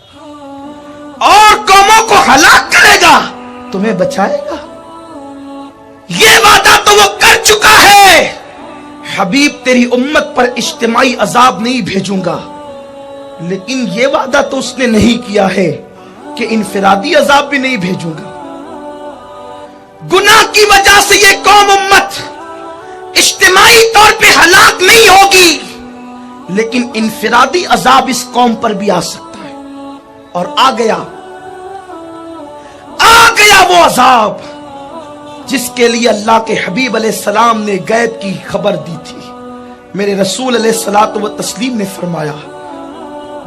اور قوموں کو ہلاک کرے گا، تمہیں بچائے گا۔ یہ وعدہ تو وہ کر چکا ہے۔ حبیب تیری امت پر اجتماعی عذاب نہیں بھیجوں گا، لیکن یہ وعدہ تو اس نے نہیں کیا ہے کہ انفرادی عذاب بھی نہیں بھیجوں گا۔ گناہ کی وجہ سے یہ قوم امت اجتماعی طور پہ ہلاک نہیں ہوگی، لیکن انفرادی عذاب اس قوم پر بھی آ سکتا ہے۔ اور آ گیا وہ عذاب جس کے لیے اللہ کے حبیب علیہ السلام نے غیب کی خبر دی تھی۔ میرے رسول علیہ الصلوۃ والتسلیم نے فرمایا،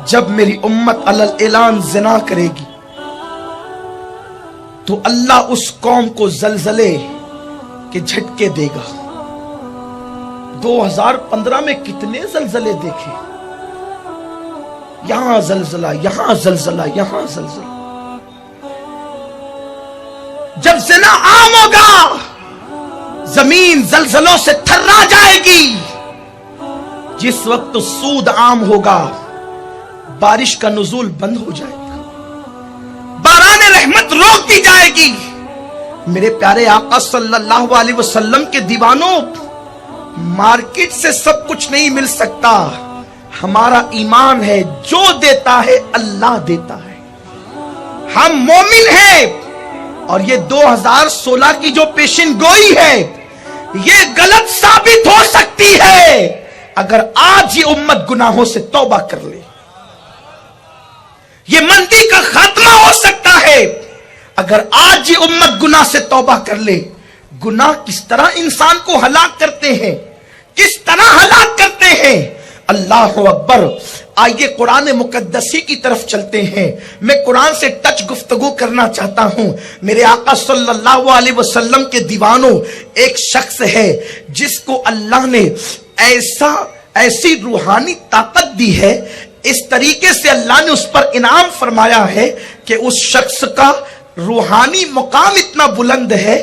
جب میری امت علی الاعلان زنا کرے گی تو اللہ اس قوم کو زلزلے کے جھٹکے دے گا۔ 2015 میں کتنے زلزلے دیکھے، یہاں زلزلہ، یہاں زلزلہ، یہاں زلزلہ۔ جب زنا عام ہوگا، زمین زلزلوں سے تھرا جائے گی۔ جس وقت سود عام ہوگا، بارش کا نزول بند ہو جائے گا، باران رحمت روک دی جائے گی۔ میرے پیارے آقا صلی اللہ علیہ وسلم کے دیوانوں، مارکیٹ سے سب کچھ نہیں مل سکتا، ہمارا ایمان ہے، جو دیتا ہے اللہ دیتا ہے۔ ہم مومن ہیں، اور یہ 2016 کی جو پیشن گوئی ہے یہ غلط ثابت ہو سکتی ہے اگر آج یہ امت گناہوں سے توبہ کر لے۔ یہ مندی کا خاتمہ ہو سکتا ہے اگر آج یہ امت گناہ سے توبہ کر لے۔ گناہ کس طرح انسان کو ہلاک کرتے ہیں، کس طرح ہلاک کرتے ہیں، اللہ اکبر۔ آئیے قرآن مقدسی کی طرف چلتے ہیں۔ میں قرآن سے ٹچ گفتگو کرنا چاہتا ہوں۔ میرے آقا صلی اللہ علیہ وسلم کے دیوانوں، ایک شخص ہے جس کو اللہ نے ایسی روحانی طاقت دی ہے، اس طریقے سے اللہ نے اس پر انعام فرمایا ہے کہ اس شخص کا روحانی مقام اتنا بلند ہے،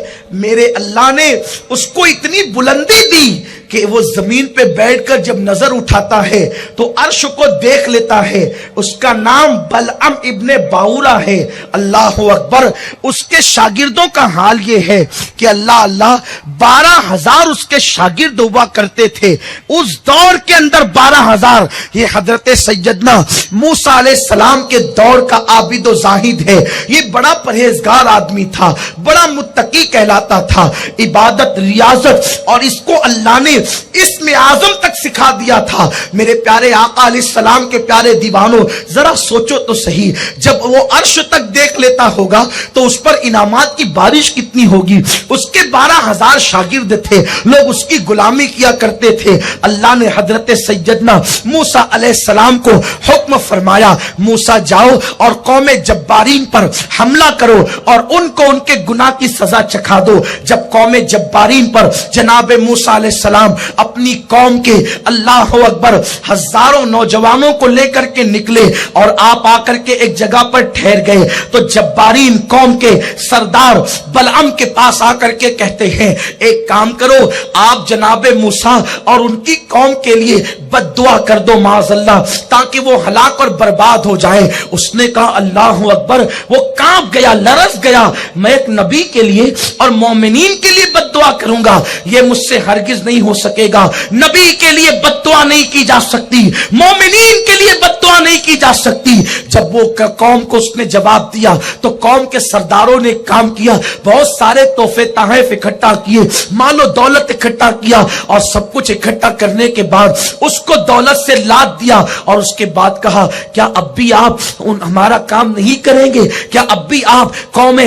میرے اللہ نے اس کو اتنی بلندی دی کہ وہ زمین پہ بیٹھ کر جب نظر اٹھاتا ہے تو عرش کو دیکھ لیتا ہے۔ اس کا نام بلعم ابن باورا ہے۔ اللہ اکبر۔ اس کے شاگردوں کا حال یہ ہے کہ اللہ 12,000 اس کے شاگرد ہوا کرتے تھے۔ اس دور کے اندر 12,000، یہ حضرت سیدنا موسیٰ علیہ السلام کے دور کا عابد و زاہد ہے۔ یہ بڑا پرہیزگار آدمی تھا، بڑا متقی کہلاتا تھا، عبادت، ریاضت، اور اس کو اللہ نے اسم اعظم تک سکھا دیا تھا۔ میرے پیارے آقا علیہ السلام کے پیارے دیوانوں، ذرا سوچو تو صحیح، جب وہ عرش تک دیکھ لیتا ہوگا تو اس پر انعامات کی بارش کتنی ہوگی۔ اس کے 12,000 شاگرد تھے، لوگ اس کی غلامی کیا کرتے تھے۔ اللہ نے حضرت سیدنا موسیٰ علیہ السلام کو حکم فرمایا، موسیٰ جاؤ اور قوم جبارین پر حملہ کرو اور ان کو ان کے گناہ کی سزا چکھا دو۔ جب قوم جبارین پر جناب موسیٰ علیہ السلام اپنی قوم کے اللہ اکبر ہزاروں نوجوانوں کو لے کر کے نکلے اور آپ آ کر کے ایک جگہ پر ٹھہر گئے تو جبارین قوم کے سردار بلعم کے پاس آ کر کے کہتے ہیں، ایک کام کرو، آپ جناب موسیٰ اور ان کی قوم کے لیے بد دعا کر دو معاذ اللہ، تاکہ وہ ہلاک اور برباد ہو جائے۔ اس نے کہا اللہ اکبر، وہ کانپ گیا، لرز گیا، میں ایک نبی کے لیے اور مومنین کے لیے بد دعا کروں گا، یہ مجھ سے ہرگز نہیں ہو سکے گا۔ نبی کے لیے بد دعا نہیں کی جا سکتی، مومنین کے لیے بد دعا نہیں کی جا سکتی۔ جب وہ قوم کو اس نے جواب دیا تو قوم کے سرداروں نے کام کیا، بہت سارے تحفے تحائف اکٹھا کیے، مال و دولت اکٹھا کیا، اور سب کچھ اکٹھا کرنے کے بعد اس کو دولت سے لاد دیا، اور اس کے بعد کہا، کیا اب بھی آپ ہمارا کام نہیں کریں گے؟ کیا اب بھی آپ قوم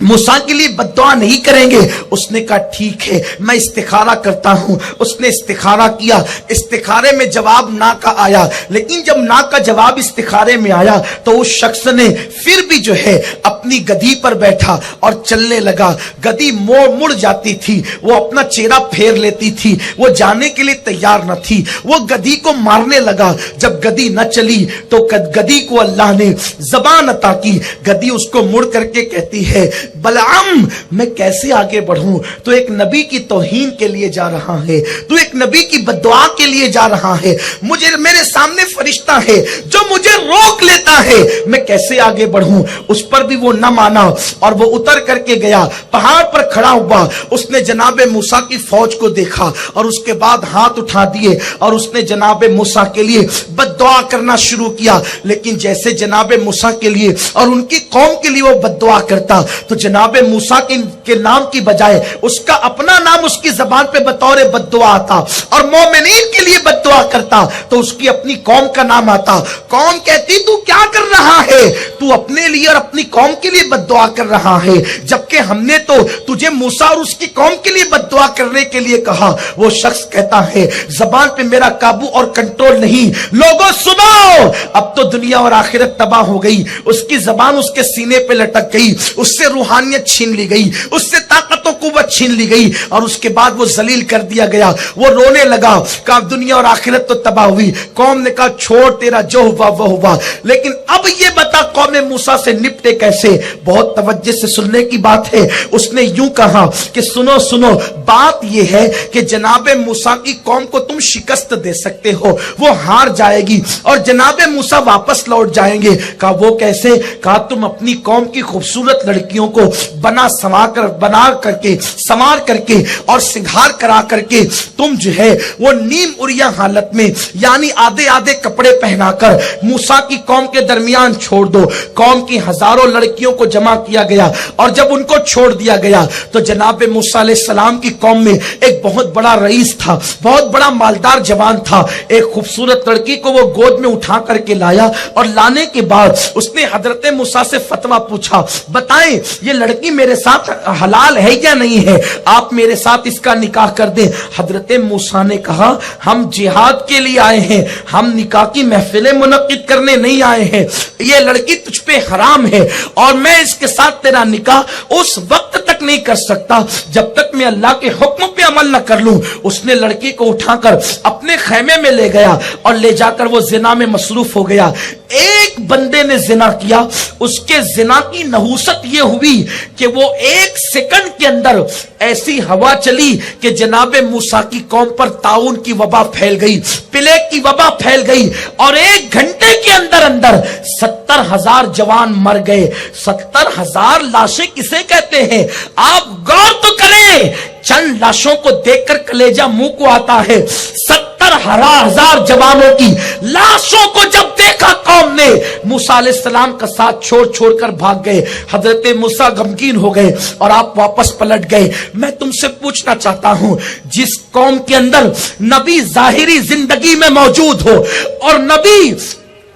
موسیٰ کے لیے بد دعا نہیں کریں گے؟ اس نے کہا ٹھیک ہے، میں استخارہ کرتا ہوں۔ اس نے استخارہ کیا، استخارے میں جواب نا کا آیا، لیکن جب نا کا جواب استخارے میں آیا تو اس شخص نے پھر بھی جو ہے اپنی گدھی پر بیٹھا اور چلنے لگا۔ گدھی مڑ جاتی تھی، وہ اپنا چہرہ پھیر لیتی تھی، وہ جانے کے لیے تیار نہ تھی، وہ گدھی کو مارنے لگا۔ جب گدھی نہ چلی تو گدھی کو اللہ نے زبان عطا کی، گدھی اس کو مڑ کر کے کہتی ہے، बलआम मैं कैसे आगे बढ़ूं, तो एक नबी की तौहीन के लिए जा रहा है, तू एक नबी की बद्दुआ के लिए जा रहा है, मुझे मेरे सामने फरिश्ता है जो मुझे रोक लेता है, मैं कैसे आगे बढ़ूं। उस पर भी वो न माना और वो उतर करके गया, पहाड़ पर खड़ा हुआ, उसने जनाबे मूसा की फौज को देखा और उसके बाद हाथ उठा दिए और उसने जनाबे मूसा के लिए बद्दुआ करना शुरू किया। लेकिन जैसे जनाबे मूसा के लिए और उनकी कौम के लिए वो बद्दुआ करता, तो जनाबे मूसा के नाम की बजाय उसका अपना नाम उसकी जबान पे बतौर बद्दुआ आता, और मोमिनीन के लिए बद्दुआ करता तो उसकी अपनी कौम का नाम आता। कौम कहती तू क्या कर रहा है, तू अपने लिए और अपनी कौम के लिए बद्दुआ कर रहा है, जबकि हमने तो तुझे मूसा और उसकी कौम के लिए बद्दुआ करने के लिए कहा। वो शख्स कहता है जबान पे मेरा काबू और कंट्रोल नहीं। लोगों सुनो, अब तो दुनिया और आखिरत तबाह हो गई, उसकी जबान उसके सीने पे लटक गई, उससे रूहानियत छीन ली गई, उससे ताकत और कुव्वत छीन ली गई और उसके बाद वो जलील कर दिया गया। वो रोने लगा, कहा दुनिया और आखिरत तो तबाह हुई। कौम ने कहा छोड़, तेरा जो हुआ वो हुआ, लेकिन अब ये बता कौम मूसा से निपटे कैसे। बहुत तवज्जो से सुनने की बात है। उसने यूं कहा कि सुनो सुनो, बात ये है कि जनाबे मूसा की कौम को तुम शिकस्त दे सकते हो, वो हार जाएगी और जनाबे मूसा वापस लौट जाएंगे। कहा वो कैसे। कहा तुम अपनी कौम की खूबसूरत लड़कियों को बना संवार करके और सिंगार करा करके तुम जो है वो नीम उरिया हालत में, यानी आधे आधे कपड़े पहनाकर मूसा की कौम के दरमियान छोड़ दो। कौम की हजारों लड़कियों को जमा किया गया और जब उनको छोड़ दिया गया तो जनाब मूसा अलैहिस्सलाम की कौम में एक बहुत बड़ा रईस था, बहुत बड़ा मालदार जवान था। एक खूबसूरत लड़की को वो गोद में उठा करके लाया और लाने के बाद उसने हजरत मूसा से फतवा पूछा, बताएं ये लड़की मेरे साथ हलाल है या नहीं है, आप मेरे साथ इसका निकाह कर दें। हजरत मूसा ने कहा हम जिहाद के लिए आए हैं, हम निकाह की महफिलें मुनक्किद करने नहीं आए हैं, ये लड़की तुझ पे हराम है और मैं इसके साथ तेरा निकाह उस वक्त तक नहीं कर सकता जब तक मैं अल्लाह के हुक्म पे अमल न कर लूं। उसने लड़की को उठाकर अपने खेमे में ले गया और ले जाकर वो जिना में मसरूफ हो गया। एक बंदे ने जिना किया, उसके जिना की नहूसत ये हुई कि वो एक सेकंड के अंदर ऐसी हवा चली कि जनाबे मूसा की कौम पर ताउन की वबा फैल गई, प्लेग की वबा फैल गई और एक घंटे के अंदर अंदर 70,000 जवान मर गए। 70,000 लाशें किसे कहते हैं, आप गौर तो करें। चंद लाशों को देखकर कलेजा मुंह को आता है। 70,000 जवानों की लाशों को जब देखा कौम ने, मूसा अलैहिस्सलाम का साथ छोड़ छोड़कर भाग गए। हजरत मूसा गमगीन हो गए और आप वापस पलट गए। मैं तुमसे पूछना चाहता हूं, जिस कौम के अंदर नबी जाहिरी जिंदगी में मौजूद हो और नबी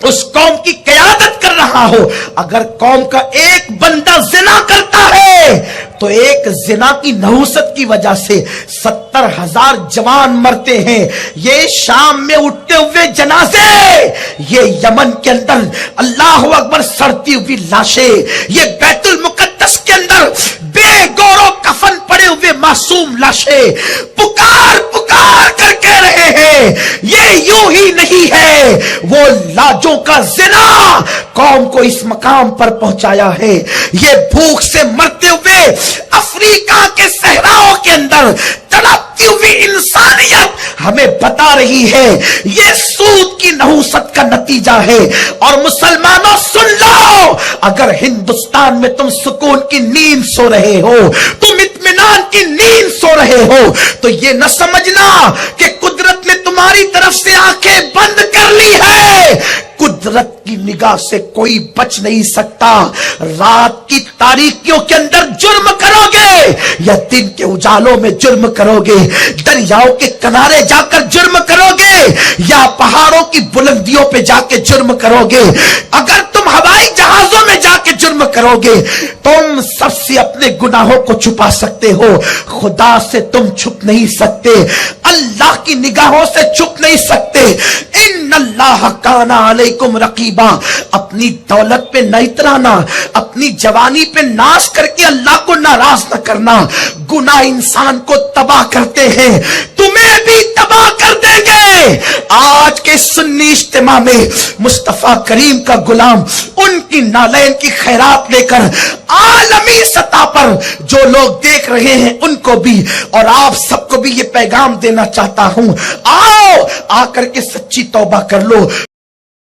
उस कौम की क़यादत कर रहा हो, अगर कौम का एक बंदा जिना करता है तो एक जिना की नहुसत की वजह से 70,000 जवान मरते हैं। ये शाम में उठते हुए जनाजे, ये यमन के अंदर अल्लाह अकबर सड़ती हुई लाशें, ये बैतुल मुकद्दस के अंदर बेगौरो कफन पड़े हुए मासूम लाशें पुकार पुकार कर कह रहे हैं ये यूं ही नहीं है। वो लाजों का जिना कौम को इस मकाम पर पहुंचाया है। ये भूख से मरते हुए अफ्रीका के सहराओं के अंदर तड़पती हुई इंसानियत हमें बता रही है ये सूद की नहुसत का नतीजा है। और मुसलमानों सुन लो, अगर हिंदुस्तान में तुम सुकून की नींद सो रहे हो, तुम इत्मीनान की नींद सो रहे हो, तो ये न समझना कि कुदरत ने तुम्हारी तरफ से आंखें बंद कर ली है। कुदरत की निगाह से कोई बच नहीं सकता। रात की तारीकियों के अंदर जुर्म करोगे या दिन के उजालों में जुर्म करोगे, दरियाओं के किनारे जाकर जुर्म करोगे या पहाड़ों की बुलंदियों पे जाके जुर्म करोगे, अगर तुम हवाई जहाजों में जाके जुर्म करोगे, तुम सबसे अपने गुनाहों को छुपा सकते हो, खुदा से तुम छुप नहीं सकते, अल्लाह की निगाहों से छुप नहीं सकते। इन्नल्लाह काना अलैकुम रकीबा। अपनी दौलत पे न इतराना, अपनी जवानी पे नाश करके अल्लाह को नाराज न करना। गुनाह इंसान को तबाह करते हैं, तुम्हें भी तबाह कर देंगे। میں آج کے سنی اجتماع میں مصطفیٰ کریم کا غلام ان کی نالین کی خیرات لے کر عالمی سطح پر جو لوگ دیکھ رہے ہیں ان کو بھی اور آپ سب کو بھی یہ پیغام دینا چاہتا ہوں، آؤ آ کر کے سچی توبہ کر لو،